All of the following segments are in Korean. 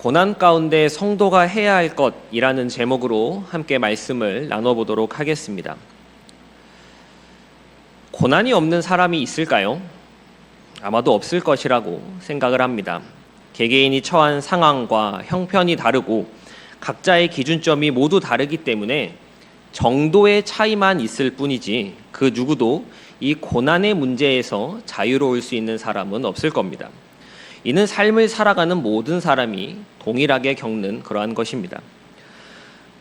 고난 가운데 성도가 해야 할 것이라는 제목으로 함께 말씀을 나눠보도록 하겠습니다. 고난이 없는 사람이 있을까요? 아마도 없을 것이라고 생각을 합니다. 개개인이 처한 상황과 형편이 다르고 각자의 기준점이 모두 다르기 때문에 정도의 차이만 있을 뿐이지 그 누구도 이 고난의 문제에서 자유로울 수 있는 사람은 없을 겁니다. 이는 삶을 살아가는 모든 사람이 동일하게 겪는 그러한 것입니다.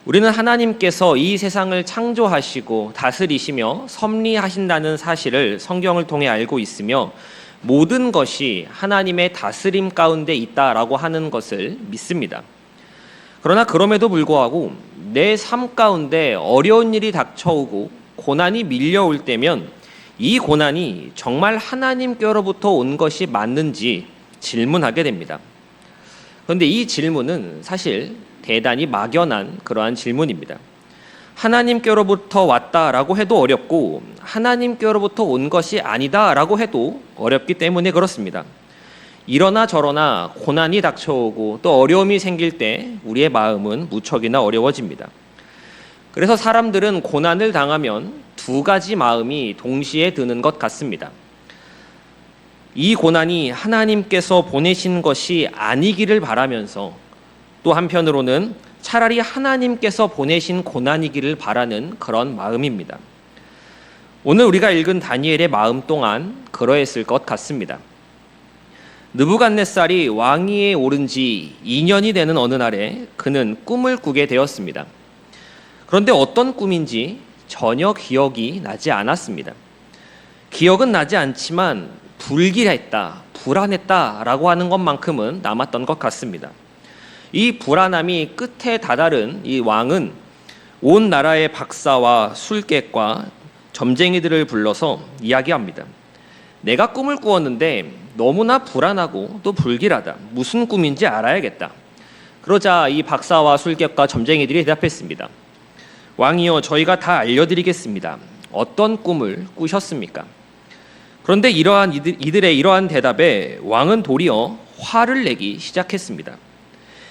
우리는 하나님께서 이 세상을 창조하시고 다스리시며 섭리하신다는 사실을 성경을 통해 알고 있으며 모든 것이 하나님의 다스림 가운데 있다라고 하는 것을 믿습니다. 그러나 그럼에도 불구하고 내 삶 가운데 어려운 일이 닥쳐오고 고난이 밀려올 때면 이 고난이 정말 하나님께로부터 온 것이 맞는지 질문하게 됩니다. 그런데 이 질문은 사실 대단히 막연한 그러한 질문입니다. 하나님께로부터 왔다라고 해도 어렵고 하나님께로부터 온 것이 아니다라고 해도 어렵기 때문에 그렇습니다. 이러나 저러나 고난이 닥쳐오고 또 어려움이 생길 때 우리의 마음은 무척이나 어려워집니다. 그래서 사람들은 고난을 당하면 두 가지 마음이 동시에 드는 것 같습니다. 이 고난이 하나님께서 보내신 것이 아니기를 바라면서 또 한편으로는 차라리 하나님께서 보내신 고난이기를 바라는 그런 마음입니다. 오늘 우리가 읽은 다니엘의 마음 또한 그러했을 것 같습니다. 느부갓네살이 왕위에 오른 지 2년이 되는 어느 날에 그는 꿈을 꾸게 되었습니다. 그런데 어떤 꿈인지 전혀 기억이 나지 않았습니다. 기억은 나지 않지만 불길했다, 불안했다라고 하는 것만큼은 남았던 것 같습니다. 이 불안함이 끝에 다다른 이 왕은 온 나라의 박사와 술객과 점쟁이들을 불러서 이야기합니다. 내가 꿈을 꾸었는데 너무나 불안하고 또 불길하다. 무슨 꿈인지 알아야겠다. 그러자 이 박사와 술객과 점쟁이들이 대답했습니다. 왕이여, 저희가 다 알려드리겠습니다. 어떤 꿈을 꾸셨습니까? 그런데 이들의 이러한 대답에 왕은 도리어 화를 내기 시작했습니다.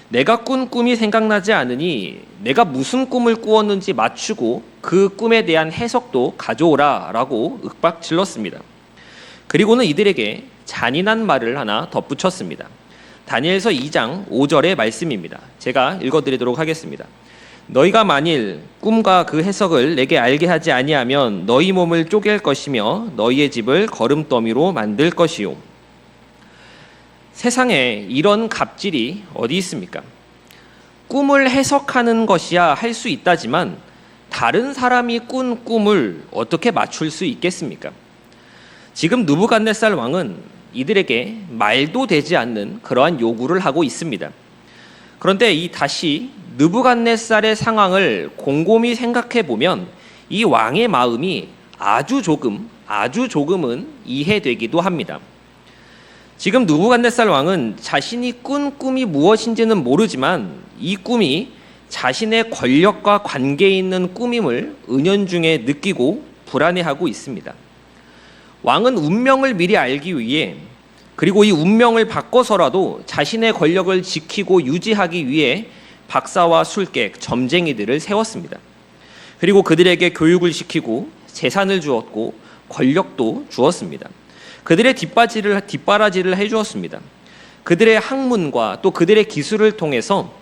내가 꾼 꿈이 생각나지 않으니 내가 무슨 꿈을 꾸었는지 맞추고 그 꿈에 대한 해석도 가져오라 라고 윽박질렀습니다. 그리고는 이들에게 잔인한 말을 하나 덧붙였습니다. 다니엘서 2장 5절의 말씀입니다. 제가 읽어드리도록 하겠습니다. 너희가 만일 꿈과 그 해석을 내게 알게 하지 아니하면 너희 몸을 쪼갤 것이며 너희의 집을 거름더미로 만들 것이요. 세상에 이런 갑질이 어디 있습니까? 꿈을 해석하는 것이야 할 수 있다지만 다른 사람이 꾼 꿈을 어떻게 맞출 수 있겠습니까? 지금 느부갓네살 왕은 이들에게 말도 되지 않는 그러한 요구를 하고 있습니다. 그런데 다시 느부갓네살의 상황을 곰곰이 생각해 보면 이 왕의 마음이 아주 조금은 이해되기도 합니다. 지금 느부갓네살 왕은 자신이 꾼 꿈이 무엇인지는 모르지만 이 꿈이 자신의 권력과 관계 있는 꿈임을 은연중에 느끼고 불안해하고 있습니다. 왕은 운명을 미리 알기 위해 그리고 이 운명을 바꿔서라도 자신의 권력을 지키고 유지하기 위해 박사와 술객, 점쟁이들을 세웠습니다. 그리고 그들에게 교육을 시키고 재산을 주었고 권력도 주었습니다. 그들의 뒷바라지를 해주었습니다. 그들의 학문과 또 그들의 기술을 통해서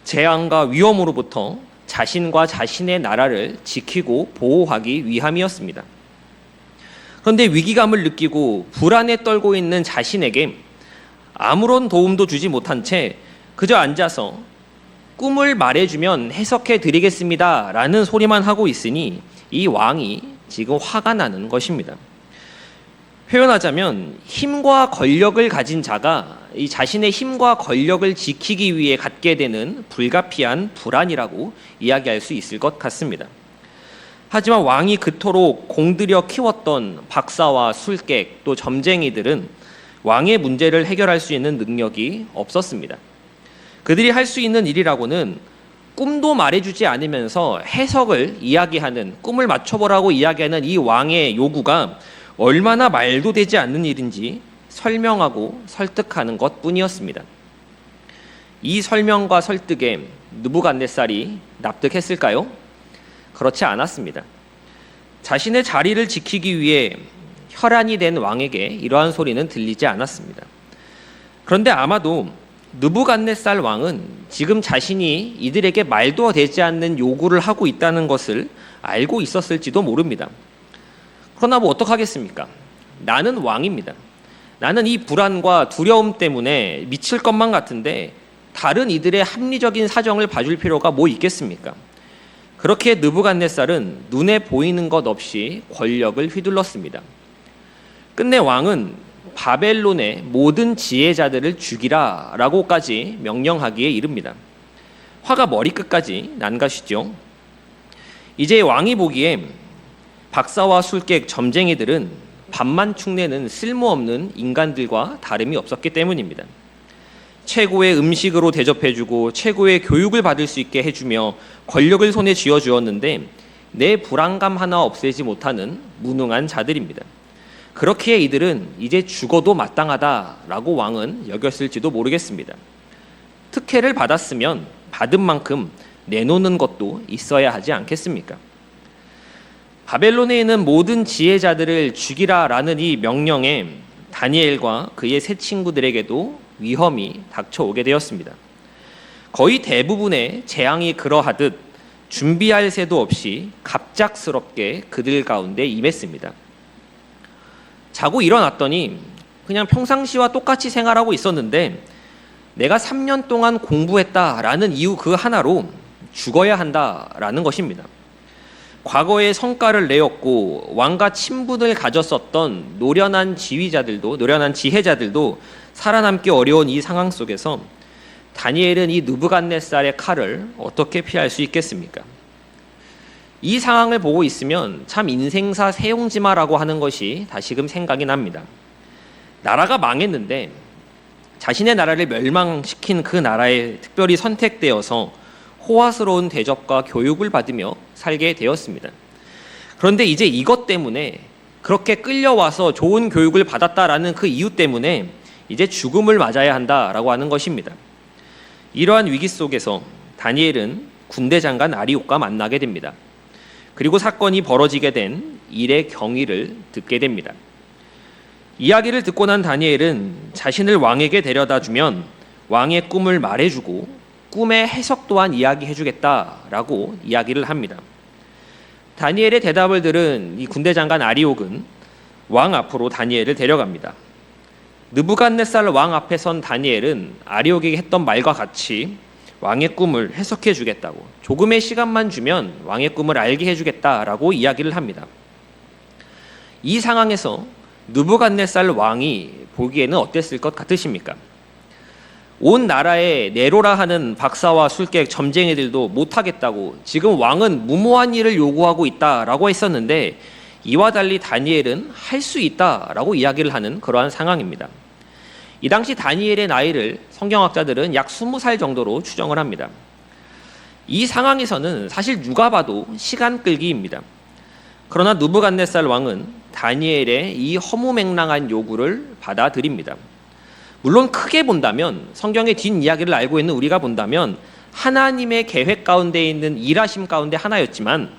재앙과 위험으로부터 자신과 자신의 나라를 지키고 보호하기 위함이었습니다. 그런데 위기감을 느끼고 불안에 떨고 있는 자신에게 아무런 도움도 주지 못한 채 그저 앉아서 꿈을 말해주면 해석해 드리겠습니다 라는 소리만 하고 있으니 이 왕이 지금 화가 나는 것입니다. 표현하자면 힘과 권력을 가진 자가 이 자신의 힘과 권력을 지키기 위해 갖게 되는 불가피한 불안이라고 이야기할 수 있을 것 같습니다. 하지만 왕이 그토록 공들여 키웠던 박사와 술객 또 점쟁이들은 왕의 문제를 해결할 수 있는 능력이 없었습니다. 그들이 할 수 있는 일이라고는 꿈도 말해주지 않으면서 해석을 이야기하는, 꿈을 맞춰보라고 이야기하는 이 왕의 요구가 얼마나 말도 되지 않는 일인지 설명하고 설득하는 것뿐이었습니다. 이 설명과 설득에 느부갓네살이 납득했을까요? 그렇지 않았습니다. 자신의 자리를 지키기 위해 혈안이 된 왕에게 이러한 소리는 들리지 않았습니다. 그런데 아마도 느부갓네살 왕은 지금 자신이 이들에게 말도 되지 않는 요구를 하고 있다는 것을 알고 있었을지도 모릅니다. 그러나 뭐 어떡하겠습니까? 나는 왕입니다. 나는 이 불안과 두려움 때문에 미칠 것만 같은데 다른 이들의 합리적인 사정을 봐줄 필요가 뭐 있겠습니까? 그렇게 느부갓네살은 눈에 보이는 것 없이 권력을 휘둘렀습니다. 끝내 왕은 바벨론의 모든 지혜자들을 죽이라 라고까지 명령하기에 이릅니다. 화가 머리끝까지 난 것이죠. 이제 왕이 보기에 박사와 술객 점쟁이들은 밥만 축내는 쓸모없는 인간들과 다름이 없었기 때문입니다. 최고의 음식으로 대접해주고 최고의 교육을 받을 수 있게 해주며 권력을 손에 쥐어주었는데 내 불안감 하나 없애지 못하는 무능한 자들입니다. 그렇기에 이들은 이제 죽어도 마땅하다라고 왕은 여겼을지도 모르겠습니다. 특혜를 받았으면 받은 만큼 내놓는 것도 있어야 하지 않겠습니까? 바벨론에 있는 모든 지혜자들을 죽이라라는 이 명령에 다니엘과 그의 세 친구들에게도 위험이 닥쳐오게 되었습니다. 거의 대부분의 재앙이 그러하듯 준비할 새도 없이 갑작스럽게 그들 가운데 임했습니다. 자고 일어났더니 그냥 평상시와 똑같이 생활하고 있었는데 내가 3년 동안 공부했다라는 이유 그 하나로 죽어야 한다라는 것입니다. 과거에 성과를 내었고 왕과 친분을 가졌었던 노련한 지혜자들도 살아남기 어려운 이 상황 속에서 다니엘은 이 느부갓네살의 칼을 어떻게 피할 수 있겠습니까? 이 상황을 보고 있으면 참 인생사 세용지마라고 하는 것이 다시금 생각이 납니다. 나라가 망했는데 자신의 나라를 멸망시킨 그 나라에 특별히 선택되어서 호화스러운 대접과 교육을 받으며 살게 되었습니다. 그런데 이제 이것 때문에 그렇게 끌려와서 좋은 교육을 받았다라는 그 이유 때문에 이제 죽음을 맞아야 한다라고 하는 것입니다. 이러한 위기 속에서 다니엘은 군대 장관 아리옥과 만나게 됩니다. 그리고 사건이 벌어지게 된 일의 경위를 듣게 됩니다. 이야기를 듣고 난 다니엘은 자신을 왕에게 데려다주면 왕의 꿈을 말해주고 꿈의 해석 또한 이야기해주겠다라고 이야기를 합니다. 다니엘의 대답을 들은 이 군대 장관 아리옥은 왕 앞으로 다니엘을 데려갑니다. 느부갓네살 왕 앞에 선 다니엘은 아리옥에게 했던 말과 같이 왕의 꿈을 해석해 주겠다고, 조금의 시간만 주면 왕의 꿈을 알게 해주겠다라고 이야기를 합니다. 이 상황에서 느부갓네살 왕이 보기에는 어땠을 것 같으십니까? 온 나라에 네로라 하는 박사와 술객 점쟁이들도 못하겠다고, 지금 왕은 무모한 일을 요구하고 있다라고 했었는데 이와 달리 다니엘은 할 수 있다라고 이야기를 하는 그러한 상황입니다. 이 당시 다니엘의 나이를 성경학자들은 약 20살 정도로 추정을 합니다. 이 상황에서는 사실 누가 봐도 시간 끌기입니다. 그러나 느부갓네살 왕은 다니엘의 이 허무맹랑한 요구를 받아들입니다. 물론 크게 본다면, 성경의 뒷이야기를 알고 있는 우리가 본다면 하나님의 계획 가운데 있는 일하심 가운데 하나였지만,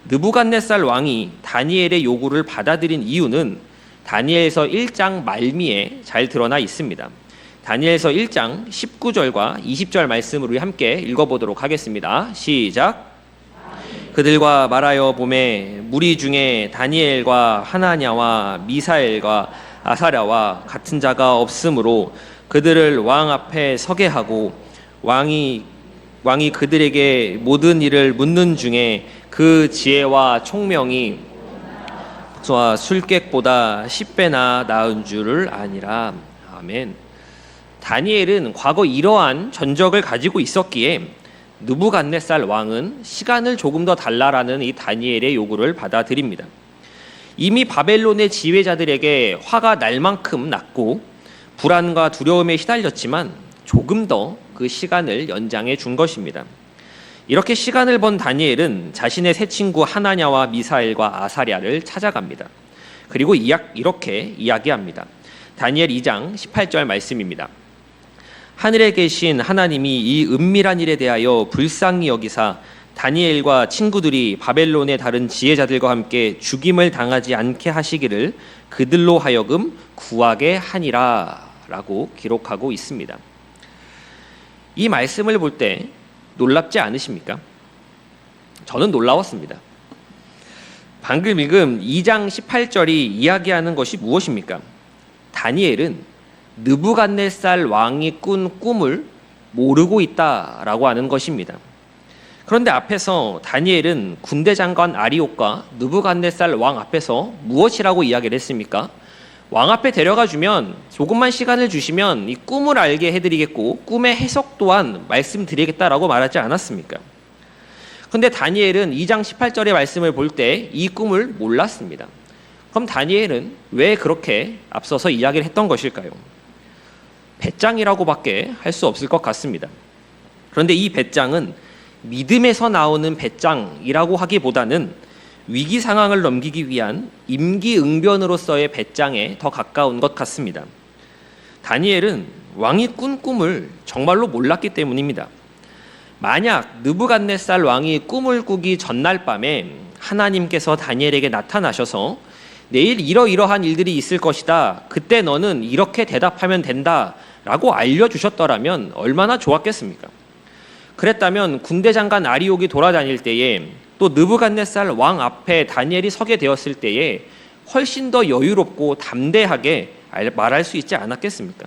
느부갓네살 왕이 다니엘의 요구를 받아들인 이유는 다니엘서 1장 말미에 잘 드러나 있습니다. 다니엘서 1장 19절과 20절 말씀을 우리 함께 읽어보도록 하겠습니다. 시작. 그들과 말하여 보매 무리 중에 다니엘과 하나냐와 미사엘과 아사랴와 같은 자가 없으므로 그들을 왕 앞에 서게 하고 왕이 그들에게 모든 일을 묻는 중에 그 지혜와 총명이 술객보다 10배나 나은 줄을 아니라. 아멘. 다니엘은 과거 이러한 전적을 가지고 있었기에 느부갓네살 왕은 시간을 조금 더 달라라는 이 다니엘의 요구를 받아들입니다. 이미 바벨론의 지혜자들에게 화가 날 만큼 났고 불안과 두려움에 시달렸지만 조금 더 그 시간을 연장해 준 것입니다. 이렇게 시간을 번 다니엘은 자신의 세 친구 하나냐와 미사엘과 아사랴를 찾아갑니다. 그리고 이렇게 이야기합니다. 다니엘 2장 18절 말씀입니다. 하늘에 계신 하나님이 이 은밀한 일에 대하여 불쌍히 여기사 다니엘과 친구들이 바벨론의 다른 지혜자들과 함께 죽임을 당하지 않게 하시기를 그들로 하여금 구하게 하니라 라고 기록하고 있습니다. 이 말씀을 볼 때 놀랍지 않으십니까? 저는 놀라웠습니다. 방금 읽은 2장 18절이 이야기하는 것이 무엇입니까? 다니엘은 느부갓네살 왕이 꾼 꿈을 모르고 있다라고 하는 것입니다. 그런데 앞에서 다니엘은 군대 장관 아리옥과 느부갓네살 왕 앞에서 무엇이라고 이야기를 했습니까? 왕 앞에 데려가 주면 조금만 시간을 주시면 이 꿈을 알게 해드리겠고 꿈의 해석 또한 말씀드리겠다라고 말하지 않았습니까? 그런데 다니엘은 2장 18절의 말씀을 볼 때 이 꿈을 몰랐습니다. 그럼 다니엘은 왜 그렇게 앞서서 이야기를 했던 것일까요? 배짱이라고밖에 할 수 없을 것 같습니다. 그런데 이 배짱은 믿음에서 나오는 배짱이라고 하기보다는 위기 상황을 넘기기 위한 임기응변으로서의 배짱에 더 가까운 것 같습니다. 다니엘은 왕이 꾼 꿈을 정말로 몰랐기 때문입니다. 만약 느부갓네살 왕이 꿈을 꾸기 전날 밤에 하나님께서 다니엘에게 나타나셔서 내일 이러이러한 일들이 있을 것이다. 그때 너는 이렇게 대답하면 된다. 라고 알려주셨더라면 얼마나 좋았겠습니까? 그랬다면 군대 장관 아리옥이 돌아다닐 때에 또 느부갓네살 왕 앞에 다니엘이 서게 되었을 때에 훨씬 더 여유롭고 담대하게 말할 수 있지 않았겠습니까?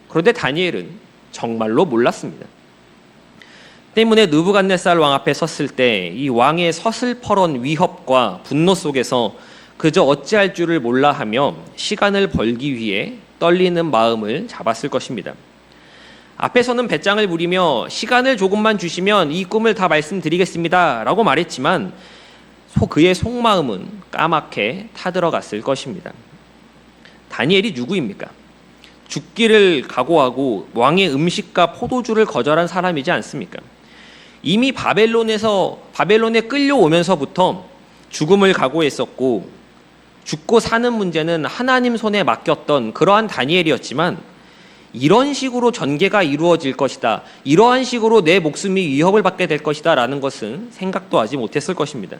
그런데 다니엘은 정말로 몰랐습니다. 때문에 느부갓네살 왕 앞에 섰을 때 이 왕의 서슬퍼런 위협과 분노 속에서 그저 어찌할 줄을 몰라 하며 시간을 벌기 위해 떨리는 마음을 잡았을 것입니다. 앞에서는 배짱을 부리며 시간을 조금만 주시면 이 꿈을 다 말씀드리겠습니다 라고 말했지만 그의 속마음은 까맣게 타들어갔을 것입니다. 다니엘이 누구입니까? 죽기를 각오하고 왕의 음식과 포도주를 거절한 사람이지 않습니까? 이미 바벨론에 끌려오면서부터 죽음을 각오했었고 죽고 사는 문제는 하나님 손에 맡겼던 그러한 다니엘이었지만 이런 식으로 전개가 이루어질 것이다. 이러한 식으로 내 목숨이 위협을 받게 될 것이다 라는 것은 생각도 하지 못했을 것입니다.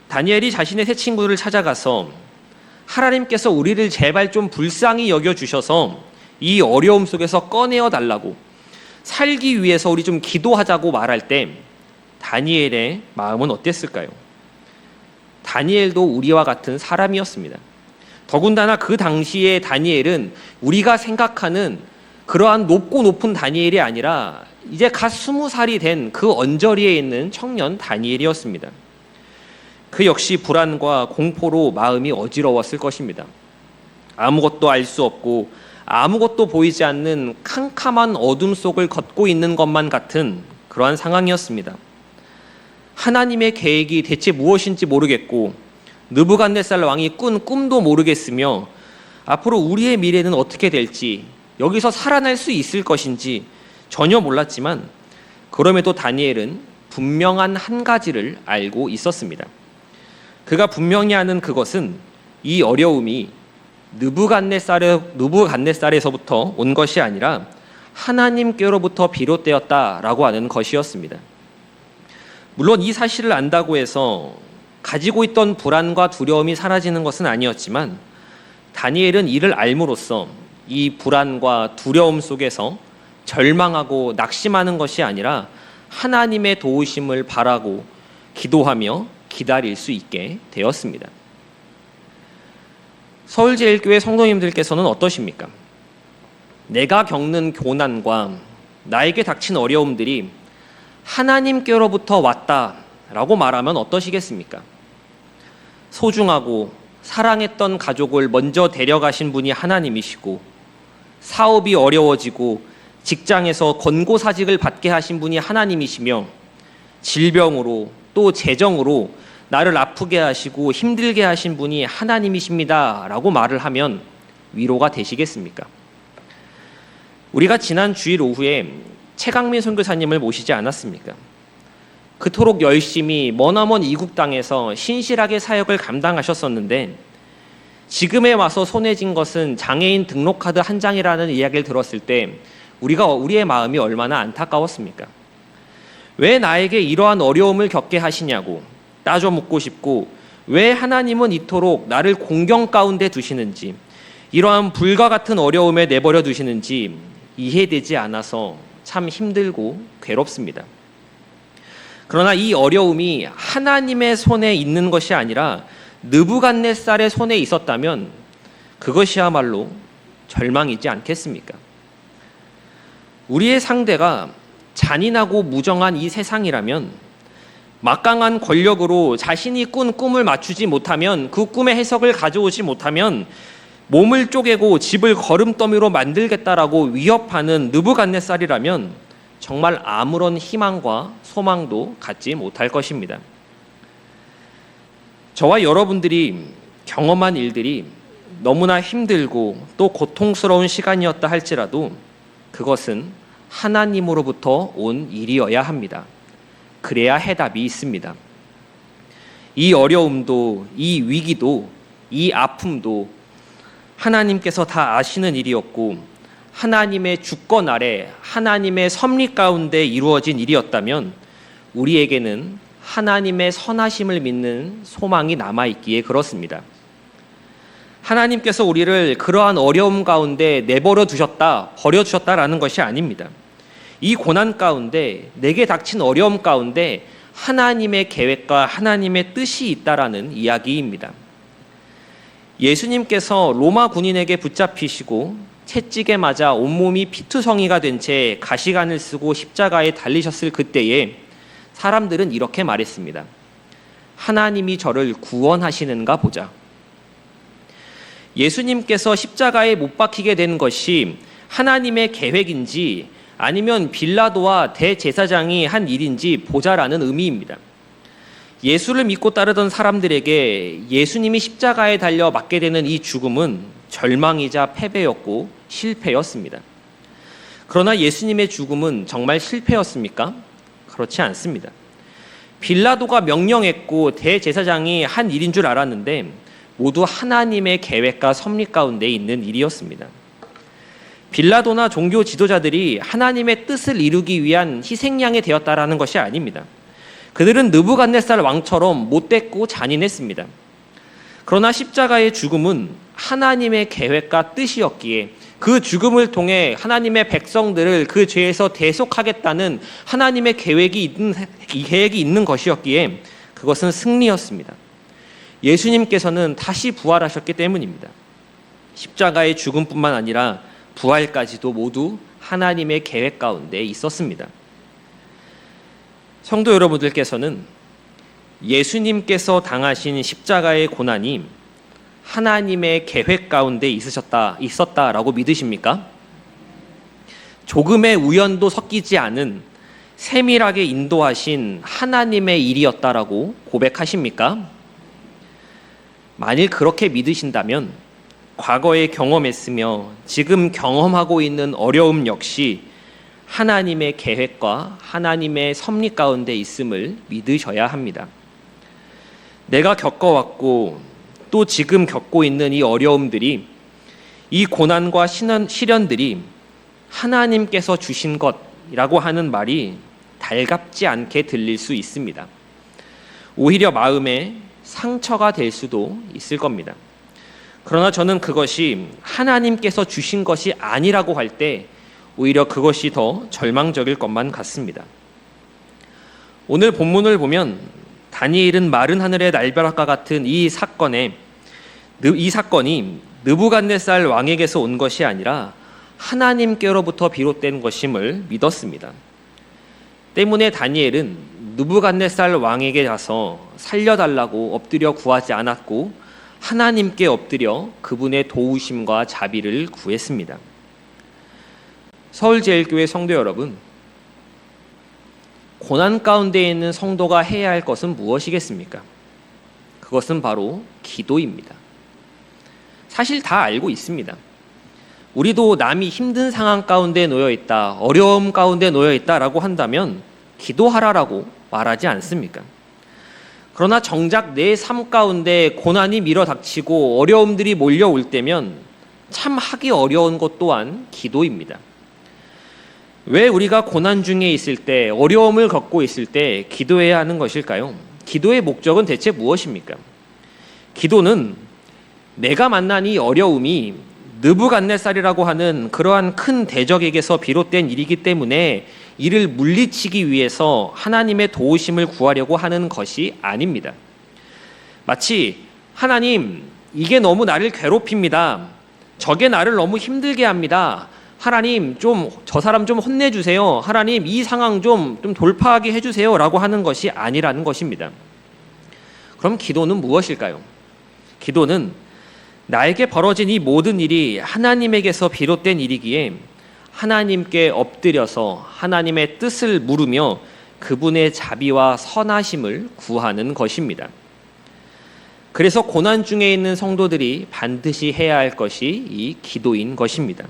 다니엘이 자신의 세 친구를 찾아가서 하나님께서 우리를 제발 좀 불쌍히 여겨주셔서 이 어려움 속에서 꺼내어 달라고 살기 위해서 우리 좀 기도하자고 말할 때 다니엘의 마음은 어땠을까요? 다니엘도 우리와 같은 사람이었습니다. 더군다나 그 당시에 다니엘은 우리가 생각하는 그러한 높은 다니엘이 아니라 이제 갓 20살이 된 그 언저리에 있는 청년 다니엘이었습니다. 그 역시 불안과 공포로 마음이 어지러웠을 것입니다. 아무것도 알 수 없고 아무것도 보이지 않는 캄캄한 어둠 속을 걷고 있는 것만 같은 그러한 상황이었습니다. 하나님의 계획이 대체 무엇인지 모르겠고 느부갓네살 왕이 꾼 꿈도 모르겠으며 앞으로 우리의 미래는 어떻게 될지 여기서 살아날 수 있을 것인지 전혀 몰랐지만 그럼에도 다니엘은 분명한 한 가지를 알고 있었습니다. 그가 분명히 아는 그것은 이 어려움이 느부갓네살에서부터 온 것이 아니라 하나님께로부터 비롯되었다라고 하는 것이었습니다. 물론 이 사실을 안다고 해서 가지고 있던 불안과 두려움이 사라지는 것은 아니었지만 다니엘은 이를 알므로써 이 불안과 두려움 속에서 절망하고 낙심하는 것이 아니라 하나님의 도우심을 바라고 기도하며 기다릴 수 있게 되었습니다. 서울제일교회 성도님들께서는 어떠십니까? 내가 겪는 고난과 나에게 닥친 어려움들이 하나님께로부터 왔다라고 말하면 어떠시겠습니까? 소중하고 사랑했던 가족을 먼저 데려가신 분이 하나님이시고 사업이 어려워지고 직장에서 권고사직을 받게 하신 분이 하나님이시며 질병으로 또 재정으로 나를 아프게 하시고 힘들게 하신 분이 하나님이십니다 라고 말을 하면 위로가 되시겠습니까? 우리가 지난 주일 오후에 최강민 선교사님을 모시지 않았습니까? 그토록 열심히 머나먼 이국 땅에서 신실하게 사역을 감당하셨었는데 지금에 와서 손에 쥔 것은 장애인 등록카드 한 장이라는 이야기를 들었을 때 우리의 마음이 얼마나 안타까웠습니까? 왜 나에게 이러한 어려움을 겪게 하시냐고 따져 묻고 싶고, 왜 하나님은 이토록 나를 공경 가운데 두시는지, 이러한 불과 같은 어려움에 내버려 두시는지 이해되지 않아서 참 힘들고 괴롭습니다. 그러나 이 어려움이 하나님의 손에 있는 것이 아니라 느부갓네살의 손에 있었다면 그것이야말로 절망이지 않겠습니까? 우리의 상대가 잔인하고 무정한 이 세상이라면, 막강한 권력으로 자신이 꾼 꿈을 맞추지 못하면, 그 꿈의 해석을 가져오지 못하면 몸을 쪼개고 집을 거름더미로 만들겠다라고 위협하는 느부갓네살이라면 정말 아무런 희망과 소망도 갖지 못할 것입니다. 저와 여러분들이 경험한 일들이 너무나 힘들고 또 고통스러운 시간이었다 할지라도 그것은 하나님으로부터 온 일이어야 합니다. 그래야 해답이 있습니다. 이 어려움도, 이 위기도, 이 아픔도 하나님께서 다 아시는 일이었고, 하나님의 주권 아래 하나님의 섭리 가운데 이루어진 일이었다면 우리에게는 하나님의 선하심을 믿는 소망이 남아있기에 그렇습니다. 하나님께서 우리를 그러한 어려움 가운데 내버려 두셨다, 버려주셨다라는 것이 아닙니다. 이 고난 가운데, 내게 닥친 어려움 가운데 하나님의 계획과 하나님의 뜻이 있다라는 이야기입니다. 예수님께서 로마 군인에게 붙잡히시고 채찍에 맞아 온몸이 피투성이가 된 채 가시관을 쓰고 십자가에 달리셨을 그때에 사람들은 이렇게 말했습니다. 하나님이 저를 구원하시는가 보자. 예수님께서 십자가에 못 박히게 된 것이 하나님의 계획인지 아니면 빌라도와 대제사장이 한 일인지 보자라는 의미입니다. 예수를 믿고 따르던 사람들에게 예수님이 십자가에 달려 맞게 되는 이 죽음은 절망이자 패배였고 실패였습니다. 그러나 예수님의 죽음은 정말 실패였습니까? 그렇지 않습니다. 빌라도가 명령했고 대제사장이 한 일인 줄 알았는데 모두 하나님의 계획과 섭리 가운데 있는 일이었습니다. 빌라도나 종교 지도자들이 하나님의 뜻을 이루기 위한 희생양이 되었다라는 것이 아닙니다. 그들은 느부갓네살 왕처럼 못됐고 잔인했습니다. 그러나 십자가의 죽음은 하나님의 계획과 뜻이었기에, 그 죽음을 통해 하나님의 백성들을 그 죄에서 대속하겠다는 하나님의 계획이 있는 것이었기에 그것은 승리였습니다. 예수님께서는 다시 부활하셨기 때문입니다. 십자가의 죽음뿐만 아니라 부활까지도 모두 하나님의 계획 가운데 있었습니다. 성도 여러분들께서는 예수님께서 당하신 십자가의 고난이 하나님의 계획 가운데 있었다라고 믿으십니까? 조금의 우연도 섞이지 않은 세밀하게 인도하신 하나님의 일이었다라고 고백하십니까? 만일 그렇게 믿으신다면 과거에 경험했으며 지금 경험하고 있는 어려움 역시 하나님의 계획과 하나님의 섭리 가운데 있음을 믿으셔야 합니다. 내가 겪어왔고 또 지금 겪고 있는 이 어려움들이, 이 고난과 시련들이 하나님께서 주신 것이라고 하는 말이 달갑지 않게 들릴 수 있습니다. 오히려 마음에 상처가 될 수도 있을 겁니다. 그러나 저는 그것이 하나님께서 주신 것이 아니라고 할 때 오히려 그것이 더 절망적일 것만 같습니다. 오늘 본문을 보면 다니엘은 마른 하늘의 날벼락과 같은 이 사건이 느부갓네살 왕에게서 온 것이 아니라 하나님께로부터 비롯된 것임을 믿었습니다. 때문에 다니엘은 느부갓네살 왕에게 가서 살려달라고 엎드려 구하지 않았고 하나님께 엎드려 그분의 도우심과 자비를 구했습니다. 서울제일교회 성도 여러분, 고난 가운데 있는 성도가 해야 할 것은 무엇이겠습니까? 그것은 바로 기도입니다. 사실 다 알고 있습니다. 우리도 남이 힘든 상황 가운데 놓여 있다, 어려움 가운데 놓여 있다라고 한다면 기도하라라고 말하지 않습니까? 그러나 정작 내 삶 가운데 고난이 밀어닥치고 어려움들이 몰려올 때면 참 하기 어려운 것 또한 기도입니다. 왜 우리가 고난 중에 있을 때, 어려움을 겪고 있을 때 기도해야 하는 것일까요? 기도의 목적은 대체 무엇입니까? 기도는 내가 만난 이 어려움이 느부갓네살이라고 하는 그러한 큰 대적에게서 비롯된 일이기 때문에 이를 물리치기 위해서 하나님의 도우심을 구하려고 하는 것이 아닙니다. 마치 하나님, 이게 너무 나를 괴롭힙니다. 저게 나를 너무 힘들게 합니다. 하나님, 저 사람 좀 혼내주세요. 하나님, 이 상황 좀 돌파하게 해주세요. 라고 하는 것이 아니라는 것입니다. 그럼 기도는 무엇일까요? 기도는 나에게 벌어진 이 모든 일이 하나님에게서 비롯된 일이기에 하나님께 엎드려서 하나님의 뜻을 물으며 그분의 자비와 선하심을 구하는 것입니다. 그래서 고난 중에 있는 성도들이 반드시 해야 할 것이 이 기도인 것입니다.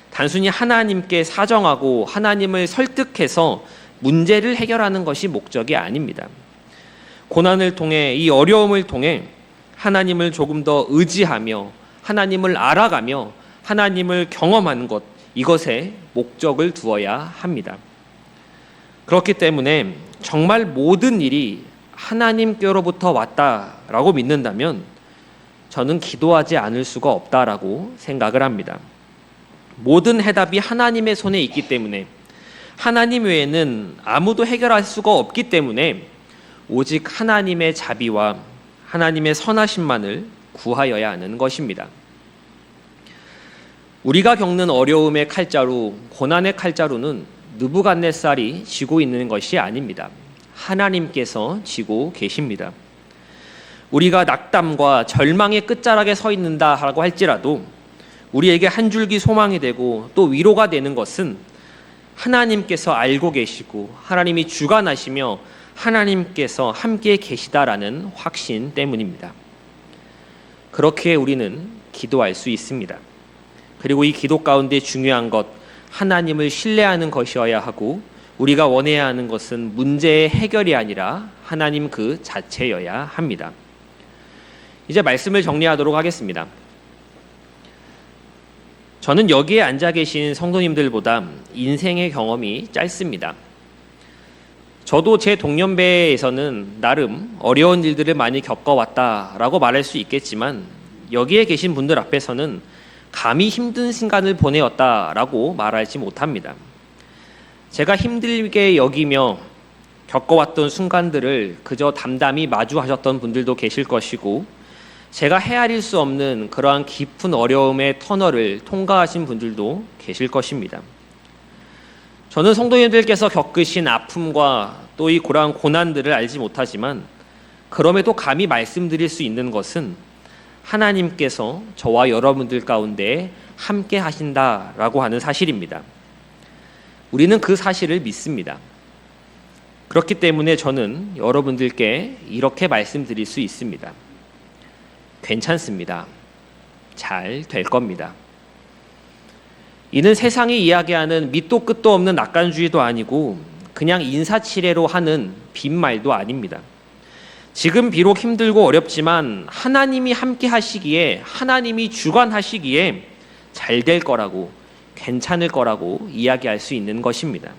단순히 하나님께 사정하고 하나님을 설득해서 문제를 해결하는 것이 목적이 아닙니다. 고난을 통해, 이 어려움을 통해 하나님을 조금 더 의지하며 하나님을 알아가며 하나님을 경험하는 것, 이것에 목적을 두어야 합니다. 그렇기 때문에 정말 모든 일이 하나님께로부터 왔다라고 믿는다면 저는 기도하지 않을 수가 없다라고 생각을 합니다. 모든 해답이 하나님의 손에 있기 때문에, 하나님 외에는 아무도 해결할 수가 없기 때문에 오직 하나님의 자비와 하나님의 선하심만을 구하여야 하는 것입니다. 우리가 겪는 어려움의 칼자루, 고난의 칼자루는 느부갓네살이 쥐고 있는 것이 아닙니다. 하나님께서 쥐고 계십니다. 우리가 낙담과 절망의 끝자락에 서 있는다라고 할지라도 우리에게 한 줄기 소망이 되고 또 위로가 되는 것은 하나님께서 알고 계시고 하나님이 주관하시며 하나님께서 함께 계시다라는 확신 때문입니다. 그렇게 우리는 기도할 수 있습니다. 그리고 이 기도 가운데 중요한 것, 하나님을 신뢰하는 것이어야 하고 우리가 원해야 하는 것은 문제의 해결이 아니라 하나님 그 자체여야 합니다. 이제 말씀을 정리하도록 하겠습니다. 저는 여기에 앉아 계신 성도님들보다 인생의 경험이 짧습니다. 저도 제 동년배에서는 나름 어려운 일들을 많이 겪어왔다라고 말할 수 있겠지만 여기에 계신 분들 앞에서는 감히 힘든 순간을 보내었다라고 말하지 못합니다. 제가 힘들게 여기며 겪어왔던 순간들을 그저 담담히 마주하셨던 분들도 계실 것이고 제가 헤아릴 수 없는 그러한 깊은 어려움의 터널을 통과하신 분들도 계실 것입니다. 저는 성도님들께서 겪으신 아픔과 또 이 그러한 고난들을 알지 못하지만 그럼에도 감히 말씀드릴 수 있는 것은 하나님께서 저와 여러분들 가운데 함께 하신다라고 하는 사실입니다. 우리는 그 사실을 믿습니다. 그렇기 때문에 저는 여러분들께 이렇게 말씀드릴 수 있습니다. 괜찮습니다. 잘 될 겁니다. 이는 세상이 이야기하는 밑도 끝도 없는 낙관주의도 아니고 그냥 인사치레로 하는 빈말도 아닙니다. 지금 비록 힘들고 어렵지만 하나님이 함께 하시기에, 하나님이 주관하시기에 잘 될 거라고, 괜찮을 거라고 이야기할 수 있는 것입니다.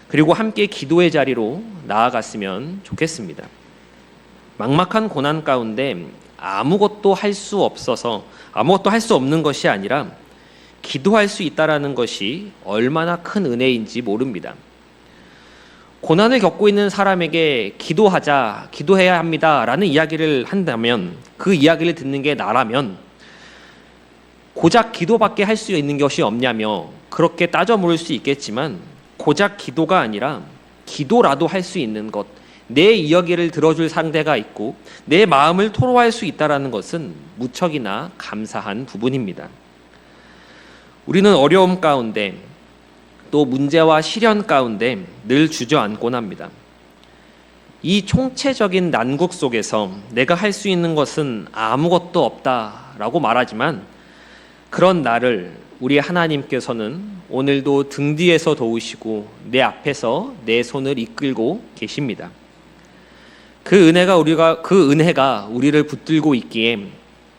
그리고 함께 기도의 자리로 나아갔으면 좋겠습니다. 막막한 고난 가운데 아무것도 할 수 없어서, 아무것도 할 수 없는 것이 아니라 기도할 수 있다라는 것이 얼마나 큰 은혜인지 모릅니다. 고난을 겪고 있는 사람에게 기도하자, 기도해야 합니다라는 이야기를 한다면, 그 이야기를 듣는 게 나라면 고작 기도밖에 할 수 있는 것이 없냐며 그렇게 따져 물을 수 있겠지만 고작 기도가 아니라 기도라도 할 수 있는 것, 내 이야기를 들어줄 상대가 있고 내 마음을 토로할 수 있다는 것은 무척이나 감사한 부분입니다. 우리는 어려움 가운데 또 문제와 시련 가운데 늘 주저앉곤 합니다. 이 총체적인 난국 속에서 내가 할 수 있는 것은 아무것도 없다라고 말하지만 그런 나를 우리 하나님께서는 오늘도 등 뒤에서 도우시고 내 앞에서 내 손을 이끌고 계십니다. 그 은혜가 우리를 붙들고 있기에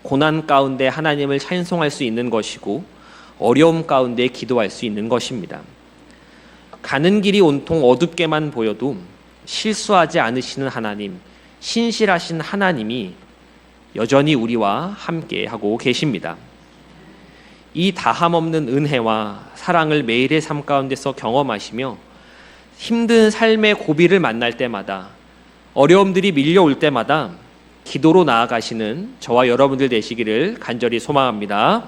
고난 가운데 하나님을 찬송할 수 있는 것이고 어려움 가운데 기도할 수 있는 것입니다. 가는 길이 온통 어둡게만 보여도 실수하지 않으시는 하나님, 신실하신 하나님이 여전히 우리와 함께 하고 계십니다. 이 다함없는 은혜와 사랑을 매일의 삶 가운데서 경험하시며 힘든 삶의 고비를 만날 때마다, 어려움들이 밀려올 때마다 기도로 나아가시는 저와 여러분들 되시기를 간절히 소망합니다.